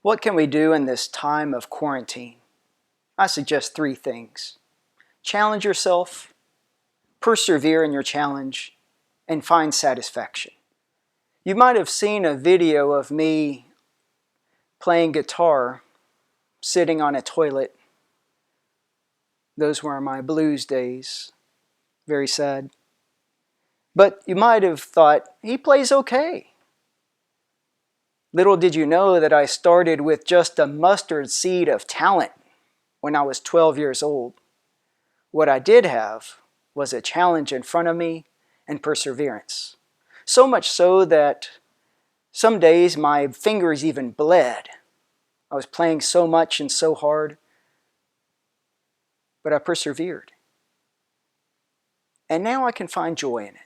What can we do in this time of quarantine? I suggest three things. Challenge yourself, persevere in your challenge, and find satisfaction. You might have seen a video of me playing guitar, sitting on a toilet. Those were my blues days. Very sad. But you might have thought, he plays okay. Little did you know that I started with just a mustard seed of talent when I was 12 years old. What I did have was a challenge in front of me and perseverance. So much so that some days my fingers even bled. I was playing so much and so hard, but I persevered. And now I can find joy in it.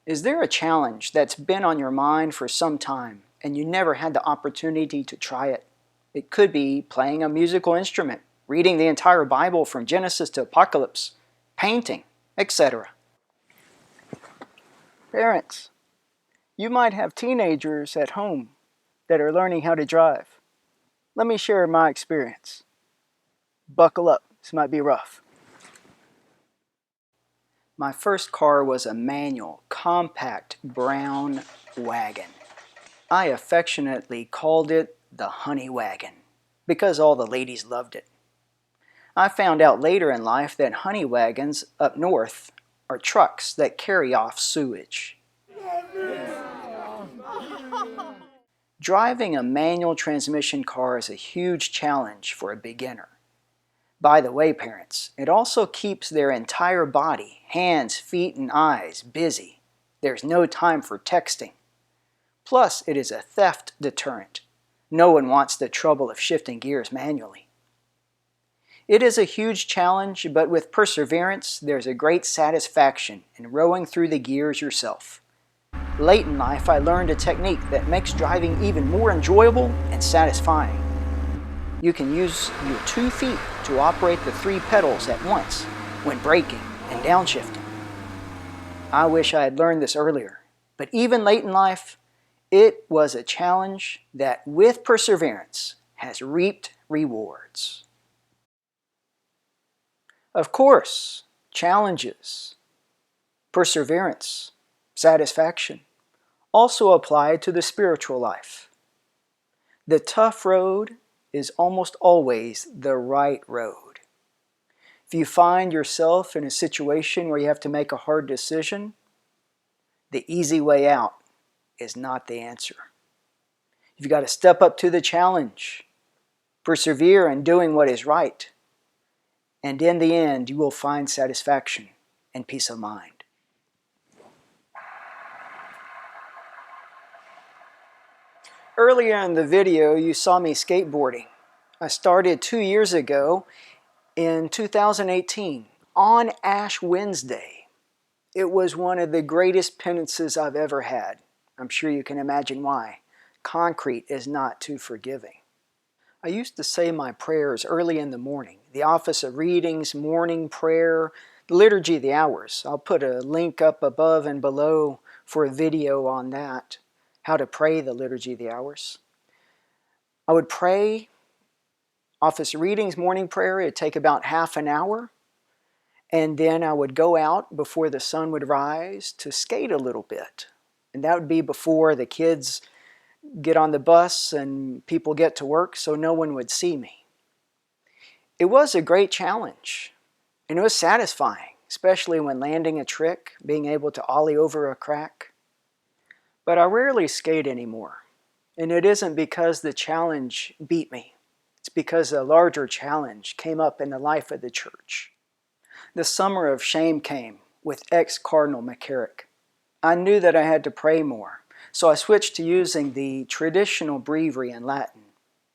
Is there a challenge that's been on your mind for some time and you never had the opportunity to try it? It could be playing a musical instrument, reading the entire Bible from Genesis to Apocalypse, painting, etc. Parents, you might have teenagers at home that are learning how to drive. Let me share my experience. Buckle up, this might be rough. My first car was a manual, compact brown wagon. I affectionately called it the honey wagon because all the ladies loved it. I found out later in life that honey wagons up north are trucks that carry off sewage. Driving a manual transmission car is a huge challenge for a beginner. By the way, parents, it also keeps their entire body, hands, feet, and eyes busy. There's no time for texting. Plus, it is a theft deterrent. No one wants the trouble of shifting gears manually. It is a huge challenge, but with perseverance, there's a great satisfaction in rowing through the gears yourself. Late in life, I learned a technique that makes driving even more enjoyable and satisfying. You can use your 2 feet to operate the 3 pedals at once when braking and downshifting. I wish I had learned this earlier, but even late in life, it was a challenge that, with perseverance, has reaped rewards. Of course, challenges, perseverance, satisfaction also apply to the spiritual life. The tough road is almost always the right road. If you find yourself in a situation where you have to make a hard decision, the easy way out is not the answer. You've got to step up to the challenge, persevere in doing what is right, and in the end, you will find satisfaction and peace of mind. Earlier in the video, you saw me skateboarding. I started 2 years ago in 2018 on Ash Wednesday. It was one of the greatest penances I've ever had. I'm sure you can imagine why. Concrete is not too forgiving. I used to say my prayers early in the morning. The office of readings, morning prayer, the liturgy of the hours. I'll put a link up above and below for a video on that. How to pray the liturgy of the hours. I would pray office readings, morning prayer. It'd take about half an hour. And then I would go out before the sun would rise to skate a little bit. And that would be before the kids get on the bus and people get to work, so no one would see me. It was a great challenge. And it was satisfying, especially when landing a trick, being able to ollie over a crack. But I rarely skate anymore. And it isn't because the challenge beat me. It's because a larger challenge came up in the life of the church. The summer of shame came with ex-Cardinal McCarrick. I knew that I had to pray more, so I switched to using the traditional breviary in Latin.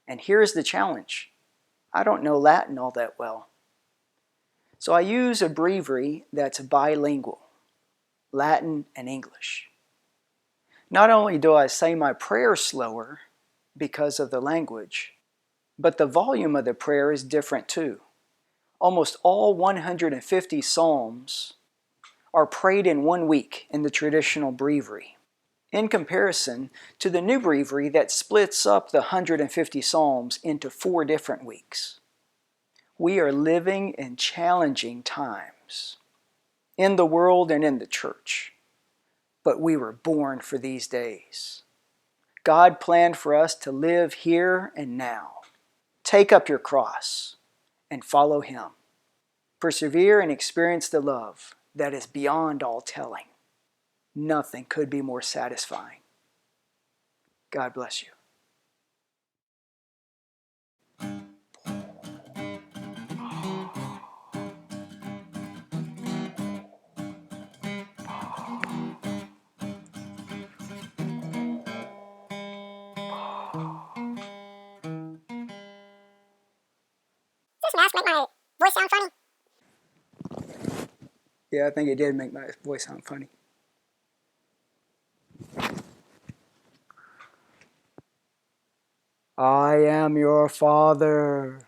And here's the challenge. I don't know Latin all that well. So I use a breviary that's bilingual, Latin and English. Not only do I say my prayers slower because of the language, but the volume of the prayer is different too. Almost all 150 psalms are prayed in 1 week in the traditional breviary. in comparison to the new breviary that splits up the 150 Psalms into 4 different weeks. We are living in challenging times, in the world and in the church, but we were born for these days. God planned for us to live here and now. Take up your cross and follow Him. Persevere and experience the love that is beyond all telling. Nothing could be more satisfying. God bless you. Does this mask make my voice sound funny? Yeah, I think it did make my voice sound funny. I am your father.